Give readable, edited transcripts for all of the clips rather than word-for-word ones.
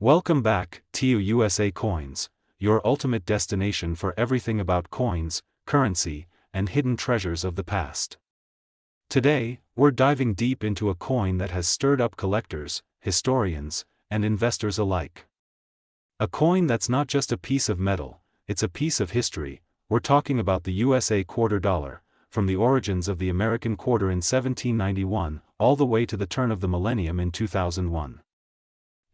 Welcome back, TU USA Coins, your ultimate destination for everything about coins, currency, and hidden treasures of the past. Today, we're diving deep into a coin that has stirred up collectors, historians, and investors alike. A coin that's not just a piece of metal, it's a piece of history. We're talking about the USA quarter dollar, from the origins of the American quarter in 1791, all the way to the turn of the millennium in 2001.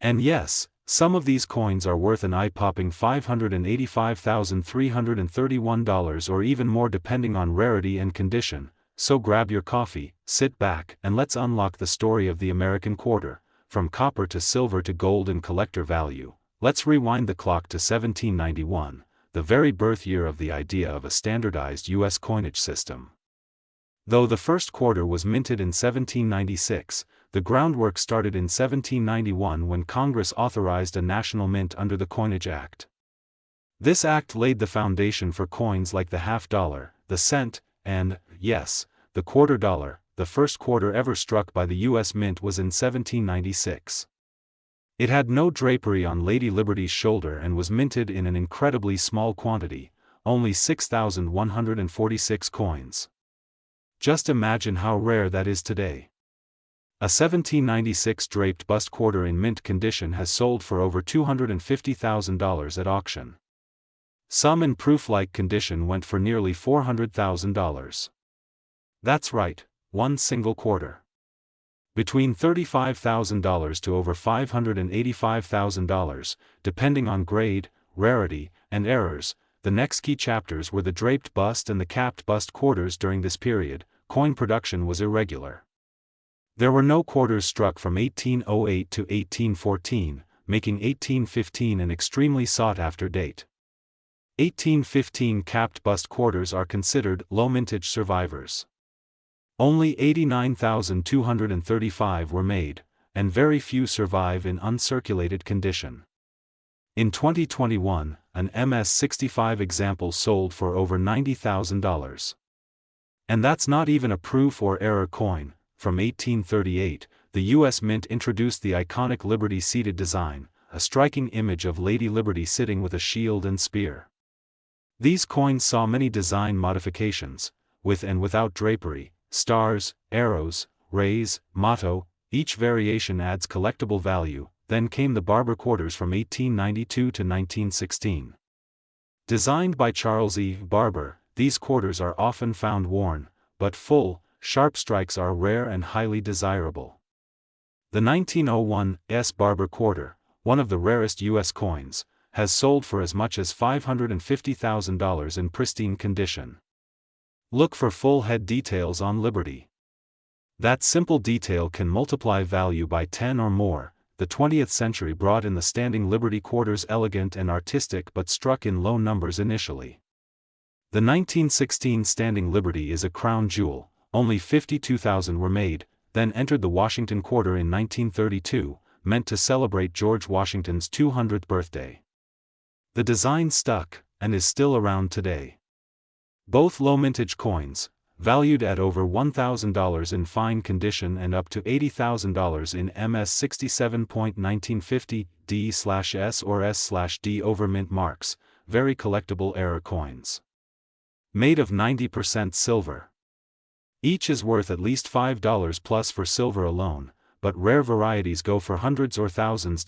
And yes, some of these coins are worth an eye-popping $585,331 or even more depending on rarity and condition, so grab your coffee, sit back, and let's unlock the story of the American quarter, from copper to silver to gold and collector value. Let's rewind the clock to 1791, the very birth year of the idea of a standardized U.S. coinage system. Though the first quarter was minted in 1796, the groundwork started in 1791 when Congress authorized a national mint under the Coinage Act. This act laid the foundation for coins like the half dollar, the cent, and, yes, the quarter dollar. The first quarter ever struck by the U.S. Mint was in 1796. It had no drapery on Lady Liberty's shoulder and was minted in an incredibly small quantity, only 6,146 coins. Just imagine how rare that is today. A 1796 draped bust quarter in mint condition has sold for over $250,000 at auction. Some in proof-like condition went for nearly $400,000. That's right, one single quarter. Between $35,000 to over $585,000, depending on grade, rarity, and errors. The next key chapters were the draped bust and the capped bust quarters. During this period, coin production was irregular. There were no quarters struck from 1808 to 1814, making 1815 an extremely sought-after date. 1815 capped bust quarters are considered low mintage survivors. Only 89,235 were made, and very few survive in uncirculated condition. In 2021, an MS-65 example sold for over $90,000. And that's not even a proof or error coin. From 1838, the U.S. Mint introduced the iconic Liberty-seated design, a striking image of Lady Liberty sitting with a shield and spear. These coins saw many design modifications, with and without drapery, stars, arrows, rays, motto. Each variation adds collectible value. Then came the Barber quarters from 1892 to 1916. Designed by Charles E. Barber, these quarters are often found worn, but full, sharp strikes are rare and highly desirable. The 1901 S. Barber quarter, one of the rarest U.S. coins, has sold for as much as $550,000 in pristine condition. Look for full head details on Liberty. That simple detail can multiply value by 10 or more. The 20th century brought in the standing Liberty quarters, elegant and artistic but struck in low numbers initially. The 1916 standing Liberty is a crown jewel. Only 52,000 were made, then entered the Washington quarter in 1932, meant to celebrate George Washington's 200th birthday. The design stuck, and is still around today. Both low mintage coins, valued at over $1,000 in fine condition and up to $80,000 in MS-67.1950 D/S or S/D over mint marks, very collectible error coins. Made of 90% silver. Each is worth at least $5 plus for silver alone, but rare varieties go for hundreds or thousands.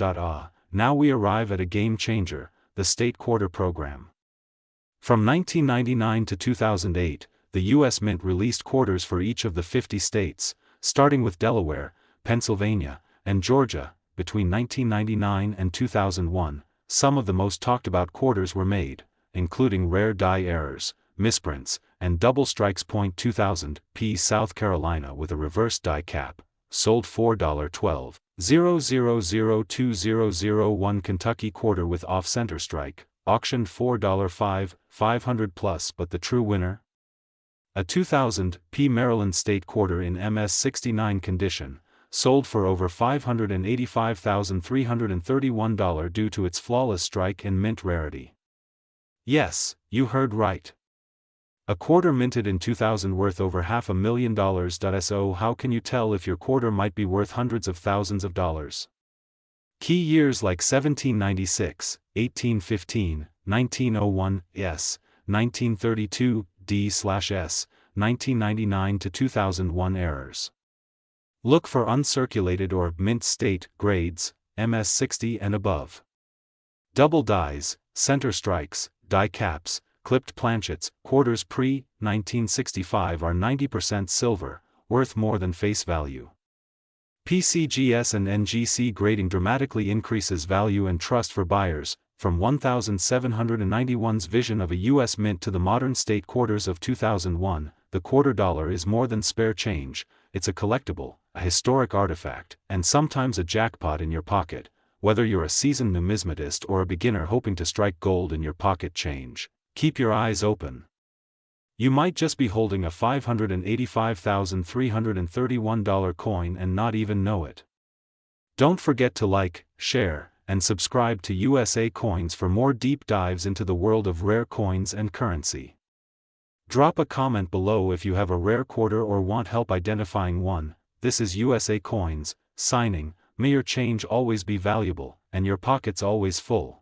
Now we arrive at a game changer, the state quarter program. From 1999 to 2008, the U.S. Mint released quarters for each of the 50 states, starting with Delaware, Pennsylvania, and Georgia. Between 1999 and 2001, some of the most talked about quarters were made, including rare die errors, misprints, and double strikes. 2000 P. South Carolina with a reverse die cap, sold $4.12. 0002001 Kentucky quarter with off-center strike, auctioned $4.05, 500 plus. But the true winner? A 2000 P. Maryland State quarter in MS-69 condition, sold for over $585,331 due to its flawless strike and mint rarity. Yes, you heard right. A quarter minted in 2000 worth over $500,000. So how can you tell if your quarter might be worth hundreds of thousands of dollars? Key years like 1796, 1815, 1901, S, 1932, D/S, 1999 to 2001 errors. Look for uncirculated or mint state grades, MS60 and above. Double dies, center strikes, die caps, clipped planchets, quarters pre-1965 are 90% silver, worth more than face value. PCGS and NGC grading dramatically increases value and trust for buyers, from 1791's vision of a U.S. mint to the modern state quarters of 2001, the quarter dollar is more than spare change, it's a collectible, a historic artifact, and sometimes a jackpot in your pocket, whether you're a seasoned numismatist or a beginner hoping to strike gold in your pocket change. Keep your eyes open. You might just be holding a $585,331 coin and not even know it. Don't forget to like, share, and subscribe to USA Coins for more deep dives into the world of rare coins and currency. Drop a comment below if you have a rare quarter or want help identifying one. This is USA Coins, signing. May your change always be valuable, and your pockets always full.